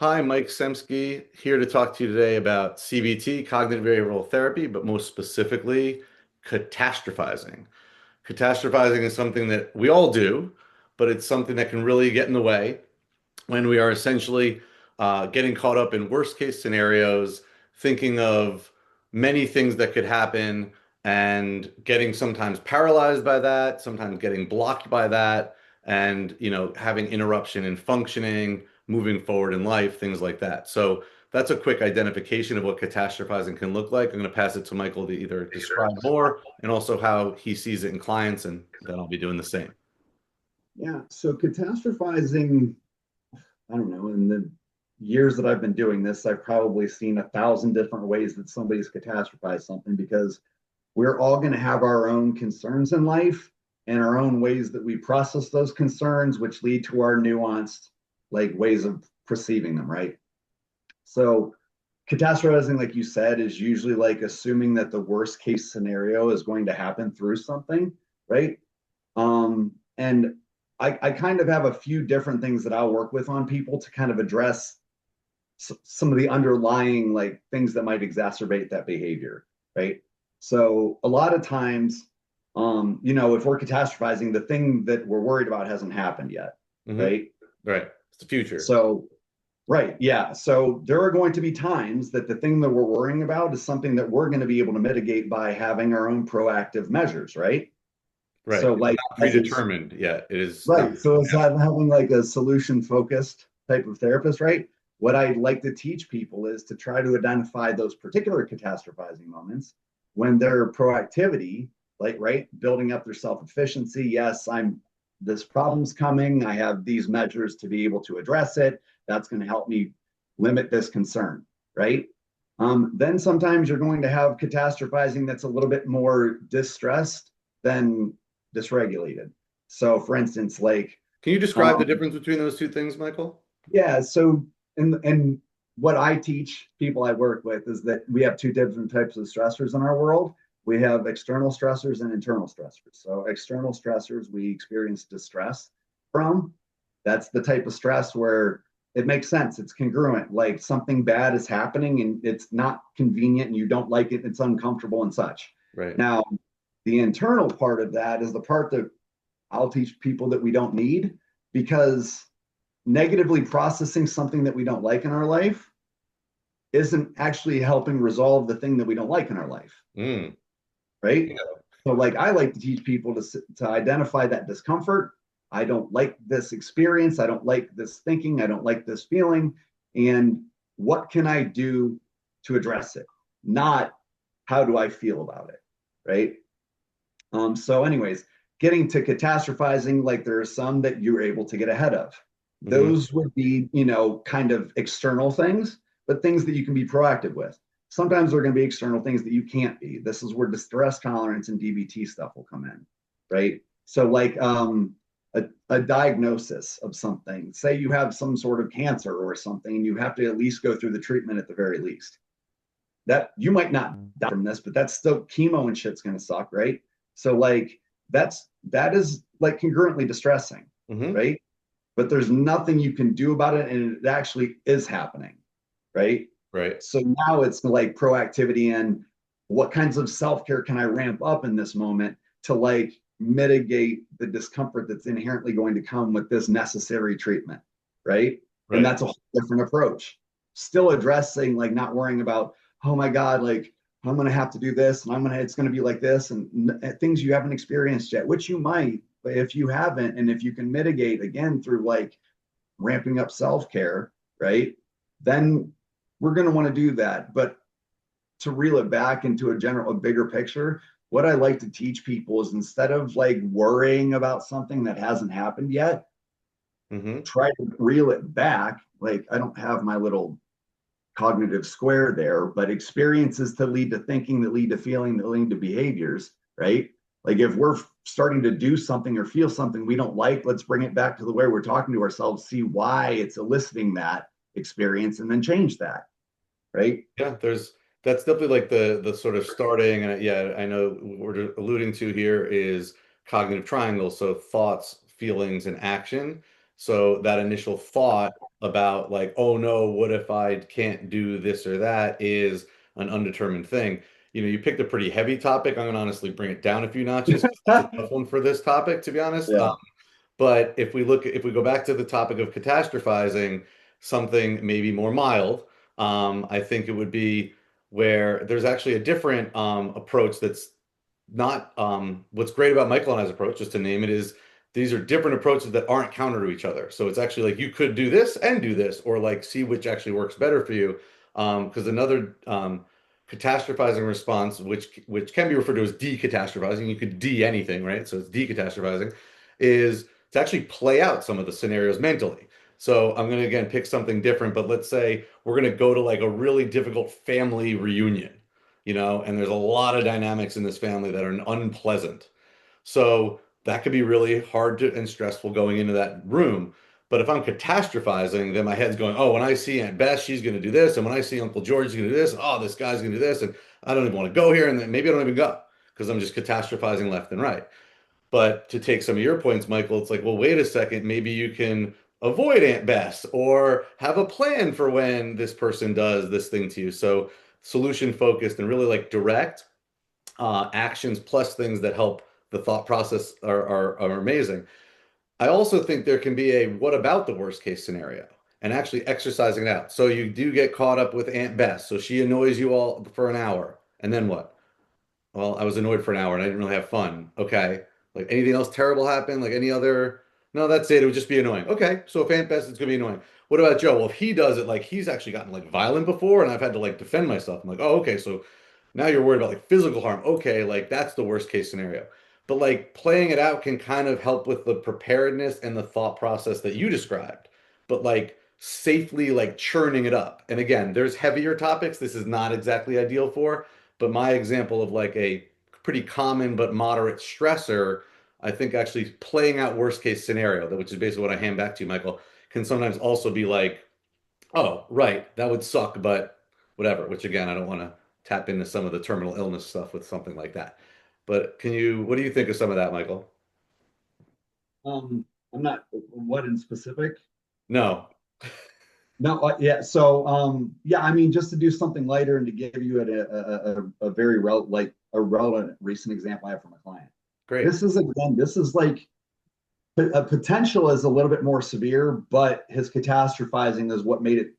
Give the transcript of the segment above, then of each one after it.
Hi, Mike Semsky here to talk to you today about CBT, cognitive behavioral therapy, but most specifically, catastrophizing. Catastrophizing is something that we all do, but it's something that can really get in the way when we are essentially getting caught up in worst case scenarios, thinking of many things that could happen, and getting sometimes paralyzed by that, sometimes getting blocked by that, and having interruption in functioning, moving forward in life, things like that. So that's a quick identification of what catastrophizing can look like. I'm going to pass it to Michael to either describe more and also how he sees it in clients, and then I'll be doing the same. Yeah, so catastrophizing, I don't know, in the years that I've been doing this, I've probably seen 1,000 different ways that somebody's catastrophized something because we're all going to have our own concerns in life and our own ways that we process those concerns, which lead to our nuanced ways of perceiving them, right? So catastrophizing, like you said, is usually like assuming that the worst case scenario is going to happen through something, right? And I kind of have a few different things that I'll work with on people to kind of address some of the underlying things that might exacerbate that behavior, right? So a lot of times, if we're catastrophizing, the thing that we're worried about hasn't happened yet, Hmm. right? Right. It's the future. So, right, yeah. So there are going to be times that the thing that we're worrying about is something that we're going to be able to mitigate by having our own proactive measures, right? Right. So, It's like, not as it's predetermined yet. It is. right. So, as I'm having like a solution focused type of therapist, right? What I like to teach people is to try to identify those particular catastrophizing moments when their proactivity, right, building up their self efficiency. Yes, this problem's coming. I have these measures to be able to address it. That's going to help me limit this concern, right? Then sometimes you're going to have catastrophizing that's a little bit more distressed than dysregulated. So, for instance, Can you describe the um, difference between those two things, Michael? yeah. So, and what I teach people I work with is that we have two different types of stressors in our world. We have external stressors and internal stressors. So, external stressors we experience distress from. That's the type of stress where it makes sense. It's congruent. Like something bad is happening and it's not convenient and you don't like it. It's uncomfortable and such. Right. Now, the internal part of that is the part that I'll teach people that we don't need because negatively processing something that we don't like in our life isn't actually helping resolve the thing that we don't like in our life, Mm. right? Yeah. So, I like to teach people to identify that discomfort. I don't like this experience. I don't like this thinking. I don't like this feeling. And what can I do to address it? Not how do I feel about it, right? So, anyways, getting to catastrophizing, like there are some that you're able to get ahead of. Hmm. Those would be, kind of external things, but things that you can be proactive with. Sometimes they're going to be external things that you can't be. This is where distress tolerance and DBT stuff will come in, right? So, a diagnosis of something, say you have some sort of cancer or something, and you have to at least go through the treatment at the very least. That you might not die from this, but that's still chemo and shit's going to suck, right? So that is like congruently distressing, Hmm. right? But there's nothing you can do about it, and it actually is happening, right? Right. So now it's like proactivity and what kinds of self-care can I ramp up in this moment to mitigate the discomfort that's inherently going to come with this necessary treatment, right? And Right. that's a whole different approach. Still addressing not worrying about, oh my God, I'm going to have to do this and it's going to be like this and things you haven't experienced yet, which you might, but if you haven't, and if you can mitigate again through ramping up self-care, right? Then we're going to want to do that. But to reel it back into a bigger picture, what I like to teach people is instead of worrying about something that hasn't happened yet, Hmm. try to reel it back. I don't have my little cognitive square there, but experiences that lead to thinking, that lead to feeling, that lead to behaviors, right? Like if we're starting to do something or feel something we don't like, let's bring it back to the way we're talking to ourselves, see why it's eliciting that experience, and then change that, right? Yeah. That's definitely like the sort of starting, and yeah, I know what we're alluding to here is cognitive triangle. So thoughts, feelings, and action. So that initial thought about like, oh no, what if I can't do this or that is an undetermined thing. You picked a pretty heavy topic. I'm gonna honestly bring it down a few notches because that's a tough one for this topic, to be honest. Yeah. But if we go back to the topic of catastrophizing, something maybe more mild, I think it would be where there's actually a different approach that's not what's great about Michael and I's approach, just to name it, is these are different approaches that aren't counter to each other. So it's actually like you could do this and do this, or like see which actually works better for you. Because another catastrophizing response, which can be referred to as de-catastrophizing, you could de anything, right? So it's de-catastrophizing, is to actually play out some of the scenarios mentally. So I'm going to again pick something different, but let's say we're going to go to like a really difficult family reunion, and there's a lot of dynamics in this family that are unpleasant. So that could be really hard and stressful going into that room. But if I'm catastrophizing, then my head's going, oh, when I see Aunt Bess, she's going to do this. And when I see Uncle George, he's going to do this. Oh, this guy's going to do this. And I don't even want to go here. And then maybe I don't even go because I'm just catastrophizing left and right. But to take some of your points, Michael, it's like, well, wait a second. Maybe you can avoid Aunt Bess or have a plan for when this person does this thing to you. So solution focused and really like direct actions plus things that help the thought process are amazing. I also think there can be a what about the worst case scenario and actually exercising it out. So you do get caught up with Aunt Bess. So she annoys you all for an hour. And then what? Well, I was annoyed for an hour and I didn't really have fun. Okay. Like anything else terrible happen? Like any other? No, that's it. It would just be annoying. Okay. So if Aunt Bess, it's gonna be annoying. What about Joe? Well, if he does it, like he's actually gotten like violent before and I've had to like defend myself. I'm like, oh, okay. So now you're worried about like physical harm. Okay, like that's the worst case scenario. But like playing it out can kind of help with the preparedness and the thought process that you described. But like safely like churning it up. And again, there's heavier topics this is not exactly ideal for, but my example of like a pretty common but moderate stressor, I think actually playing out worst case scenario, which is basically what I hand back to you, Michael, can sometimes also be like, oh, right, that would suck, but whatever, which again, I don't want to tap into some of the terminal illness stuff with something like that. But what do you think of some of that, Michael? Um, I'm not what in specific. No. No, yeah. So, yeah. I mean, just to do something lighter and to give you a very a relevant recent example I have from a client. Great. This is like a potential is a little bit more severe, but his catastrophizing is what made it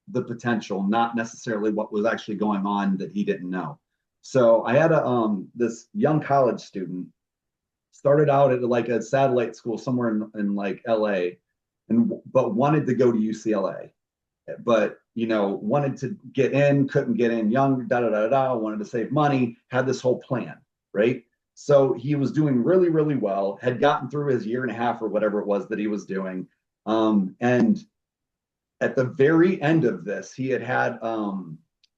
the potential, not necessarily what was actually going on that he didn't know. So I had a this young college student started out at like a satellite school somewhere in like LA and but wanted to go to UCLA, but wanted to get in, couldn't get in, young, da da da da, wanted to save money, had this whole plan, right? So he was doing really, really well, had gotten through his year and a half or whatever it was that he was doing. And at the very end of this, he had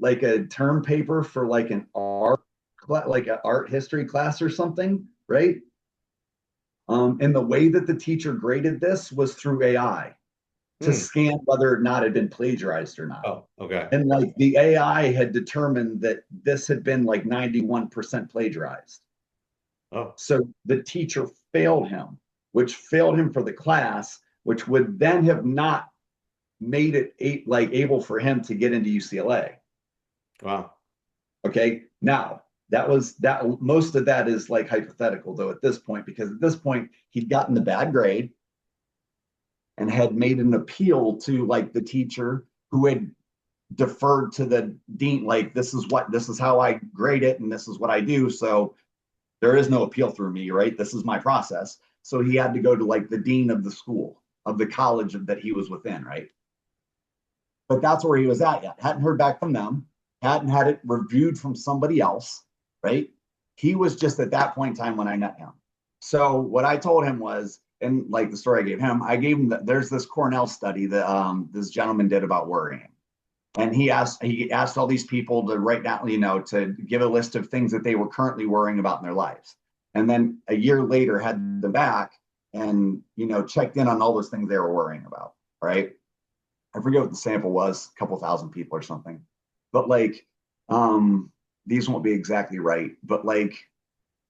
like a term paper for like an art, like an art history class or something, right? And the way that the teacher graded this was through AI to Hmm. scan whether or not it had been plagiarized or not. Oh, okay. And like the AI had determined that this had been like 91% plagiarized. Oh, So the teacher failed him, which failed him for the class, which would then have not made it like able for him to get into UCLA. wow. Okay. Now that was that most of that is like hypothetical though at this point, because at this point he'd gotten the bad grade and had made an appeal to like the teacher who had deferred to the dean, like this is how I grade it and this is what I do. So there is no appeal through me, right? This is my process. So he had to go to like the dean of the school, of the college that he was within, right? But that's where he was at yet. Hadn't heard back from them, hadn't had it reviewed from somebody else, right? He was just at that point in time when I met him. So what I told him was, and like the story I gave him that there's this Cornell study that this gentleman did about worrying. And he asked all these people to write down, to give a list of things that they were currently worrying about in their lives. And then a year later had them back and, checked in on all those things they were worrying about. Right. I forget what the sample was, a couple thousand people or something. But like, these won't be exactly right. But like,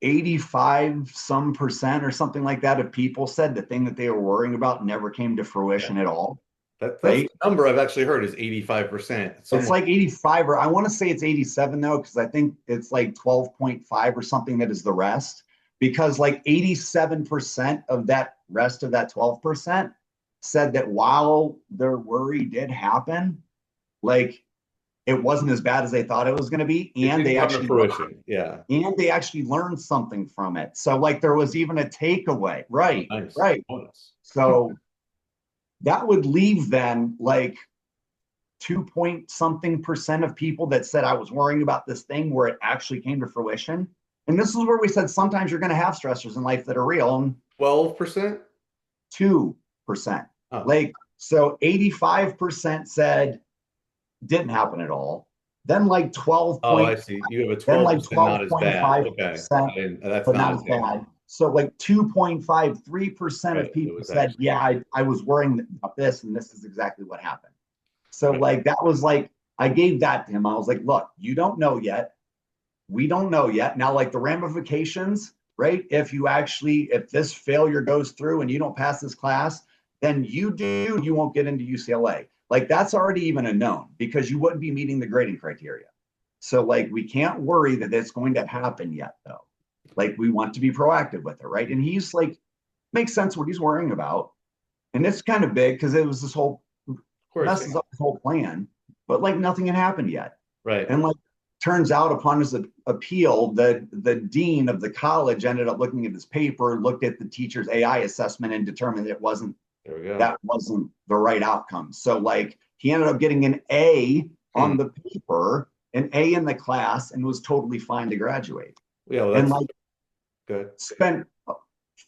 85 some percent or something like that of people said the thing that they were worrying about never came to Yeah. fruition at all, That's right? the number I've actually heard is 85%. It's Someone, like 85, or I want to say it's 87 though, because I think it's like 12.5 or something that is the rest. Because like 87% of that rest of that 12% said that while their worry did happen, like it wasn't as bad as they thought it was going to be, it didn't come to fruition. Yeah. and they actually learned something from it. So like there was even a takeaway. Oh, Right, nice. right. Bonus. So that would leave then like 2 point something percent of people that said I was worrying about this thing where it actually came to fruition. And this is where we said sometimes you're going to have stressors in life that are real. And 12%? 2%. Oh. Like, so 85% said didn't happen at all. Then like 12 Oh, I point, see. You have a then like 12% not as bad. Okay. 12.5%, That's but not not as as bad. bad. So like 2.53% Right. of It people was said, actually yeah, I was worrying about this, and this is exactly what happened. So right. like that was like I gave that to him. I was like, look, you don't know yet. We don't know yet. Now, like the ramifications, right? If this failure goes through and you don't pass this class, then you won't get into UCLA. Like that's already even a known because you wouldn't be meeting the grading criteria. So like we can't worry that it's going to happen yet though. Like we want to be proactive with it, right? And he's like, makes sense what he's worrying about. And it's kind of big because it was this whole Of course. Yeah. messes up his whole plan, but like nothing had happened yet. Right. And like turns out upon his appeal, the dean of the college ended up looking at his paper, looked at the teacher's AI assessment, and determined There we go. that wasn't the right outcome. So like he ended up getting an A Hmm. on the paper, an A in the class, and was totally fine to graduate. Yeah, well, And that's like good. spent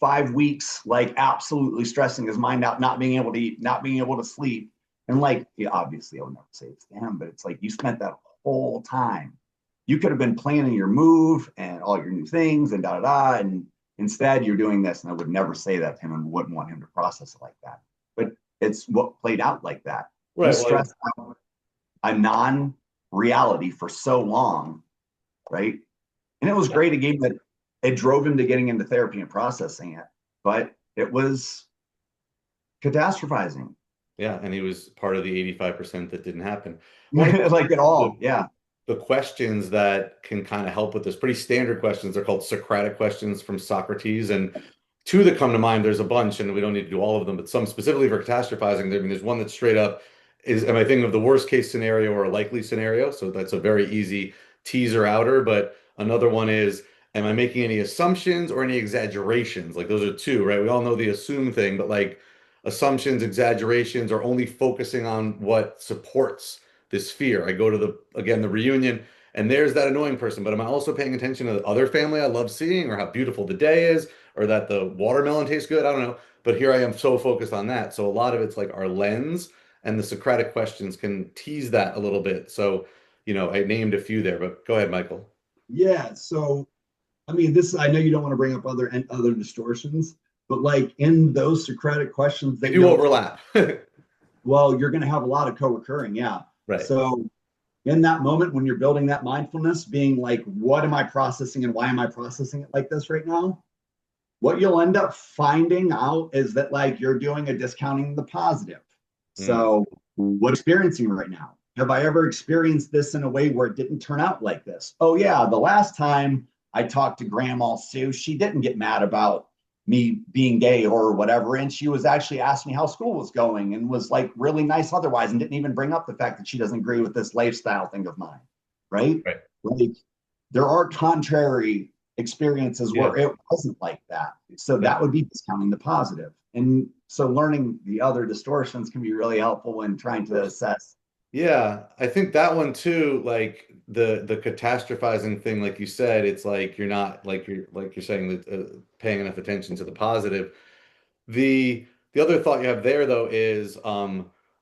5 weeks like absolutely stressing his mind out, not being able to eat, not being able to sleep. And like, yeah, obviously, I would never say it's to him, but it's like you spent that whole time. You could have been planning your move and all your new things and da da da. And instead, you're doing this. And I would never say that to him and wouldn't want him to process it like that. But it's what played out like that. He Right. Well, stressed out a non reality for so long, right? And it was yeah. great. A game that it drove him to getting into therapy and processing it, but it was catastrophizing. Yeah. And he was part of the 85% that didn't happen. I want to go Like at through all. Yeah. the questions that can kind of help with this. Pretty standard questions. They're called Socratic questions from Socrates. And two that come to mind, there's a bunch, and we don't need to do all of them, but some specifically for catastrophizing. I mean, there's one that's straight up is, am I thinking of the worst case scenario or a likely scenario? So that's a very easy teaser outer. But another one is, am I making any assumptions or any exaggerations? Like those are two, right? We all know the assume thing, but like assumptions, exaggerations, or only focusing on what supports this fear. I go to again, the reunion, and there's that annoying person, but am I also paying attention to the other family I love seeing, or how beautiful the day is, or that the watermelon tastes good? I don't know. But here I am so focused on that. So a lot of it's like our lens, and the Socratic questions can tease that a little bit. So, I named a few there, but go ahead, Michael. Yeah. So, I mean, I know you don't want to bring up other distortions, but like in those Socratic questions They that do you're, overlap. well, you're going to have a lot of co-occurring. Yeah. Right. So in that moment when you're building that mindfulness, being like, what am I processing and why am I processing it like this right now? What you'll end up finding out is that like you're doing a discounting the positive. Mm, So what experiencing right now? Have I ever experienced this in a way where it didn't turn out like this? Oh yeah, the last time I talked to Grandma Sue, she didn't get mad about me being gay or whatever. And she was actually asking me how school was going and was like really nice otherwise and didn't even bring up the fact that she doesn't agree with this lifestyle thing of mine. Right? right. Like there are contrary experiences Yeah. where it wasn't like that. So Yeah. that would be discounting the positive. And so learning the other distortions can be really helpful when trying Of to course. assess. Yeah, I think that one too, like the catastrophizing thing, like you said, it's like you're not like you're saying that paying enough attention to the positive. The other thought you have there though is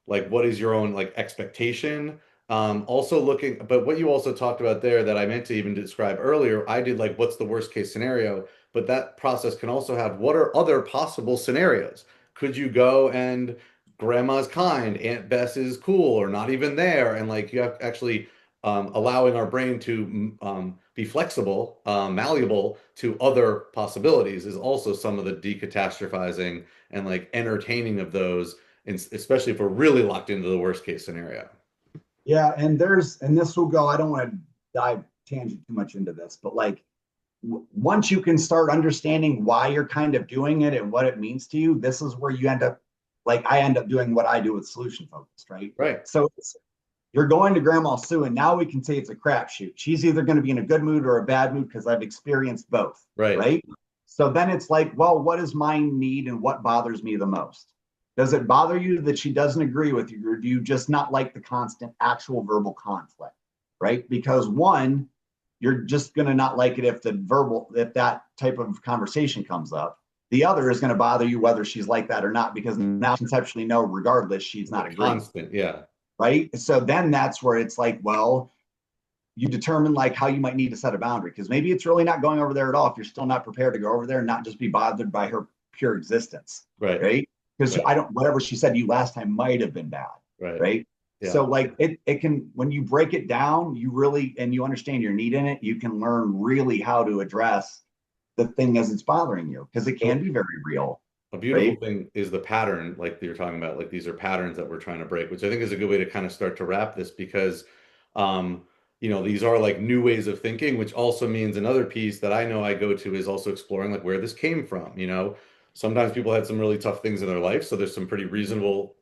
like what is your own like expectation? Also looking, but what you also talked about there that I meant to even describe earlier, I did like what's the worst case scenario, but that process can also have what are other possible scenarios? Could you go and grandma's kind, Aunt Bess is cool or not even there, and like you have actually allowing our brain to be flexible, malleable to other possibilities is also some of the decatastrophizing and like entertaining of those, and especially if we're really locked into the worst case scenario. Yeah, and this will go, I don't want to dive tangent too much into this, but like once you can start understanding why you're kind of doing it and what it means to you, this is where you end up, like I end up doing what I do with solution focused, right? Right, So you're going to Grandma Sue, and now we can say it's a crapshoot. She's either going to be in a good mood or a bad mood because I've experienced both, right. right? So then it's like, well, what does mine need and what bothers me the most? Does it bother you that she doesn't agree with you, or do you just not like the constant actual verbal conflict, right? Because one, you're just going to not like it if that type of conversation comes up. The other is going to bother you whether she's like that or not, because now conceptually, no, regardless, she's The not agreeing, constant, yeah. right? So then that's where it's like, well, you determine like how you might need to set a boundary, because maybe it's really not going over there at all if you're still not prepared to go over there and not just be bothered by her pure existence, Right, right? Because right, I don't, whatever she said to you last time might have been bad, right. right? Yeah. So like it can, when you break it down, you really, and you understand your need in it, you can learn really how to address the thing as it's bothering you, because it can So be very real, a beautiful right? thing is the pattern, like you're talking about, like these are patterns that we're trying to break, which I think is a good way to kind of start to wrap this because, um, these are like new ways of thinking, which also means another piece that I know I go to is also exploring like where this came from. Sometimes people had some really tough things in their life, so there's some pretty reasonable,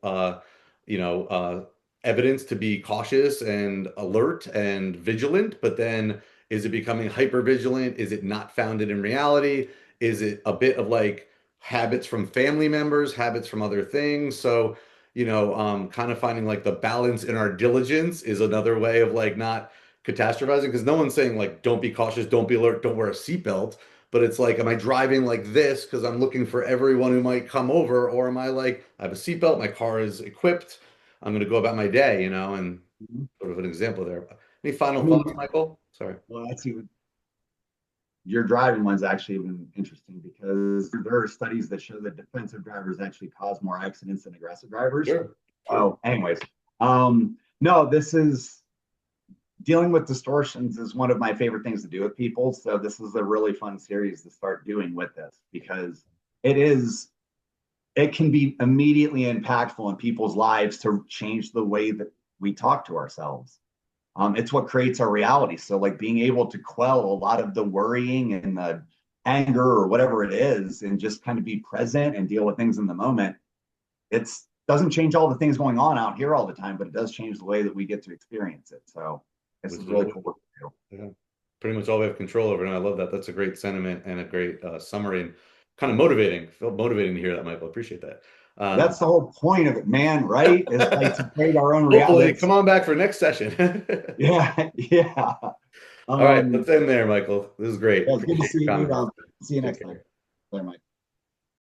you know, uh, evidence to be cautious and alert and vigilant, but then is it becoming hyper vigilant? Is it not founded in reality? Is it a bit of like, habits from family members, habits from other things. So, kind of finding like the balance in our diligence is another way of like not catastrophizing because no one's saying like don't be cautious, don't be alert, don't wear a seatbelt. But it's like, am I driving like this because I'm looking for everyone who might come over, or am I like, I have a seatbelt, my car is equipped, I'm going to go about my day, and sort of an example there. Any I final mean, thoughts, Michael? Sorry. well, that's even your driving one's actually even interesting because there are studies that show that defensive drivers actually cause more accidents than aggressive drivers. Sure, sure. Oh, anyways, no, this is dealing with distortions is one of my favorite things to do with people. So this is a really fun series to start doing with this because it is it can be immediately impactful in people's lives to change the way that we talk to ourselves. It's what creates our reality. So, like being able to quell a lot of the worrying and the anger or whatever it is, and just kind of be present and deal with things in the moment. It's doesn't change all the things going on out here all the time, but it does change the way that we get to experience it. So, this Which is is really all cool work to do. Yeah. Pretty much all we have control over. And I love that. That's a great sentiment and a great summary and kind of motivating. Felt motivating to hear that, Michael. Appreciate that. That's the whole point of it, man. Right? Is like to create our own Hopefully, reality. come on back for next session. Yeah, yeah. All right, Um, let's end there, Michael. This is great. yeah, it's good to Appreciate see your you. comments. See you Take next time. care. Bye, Mike.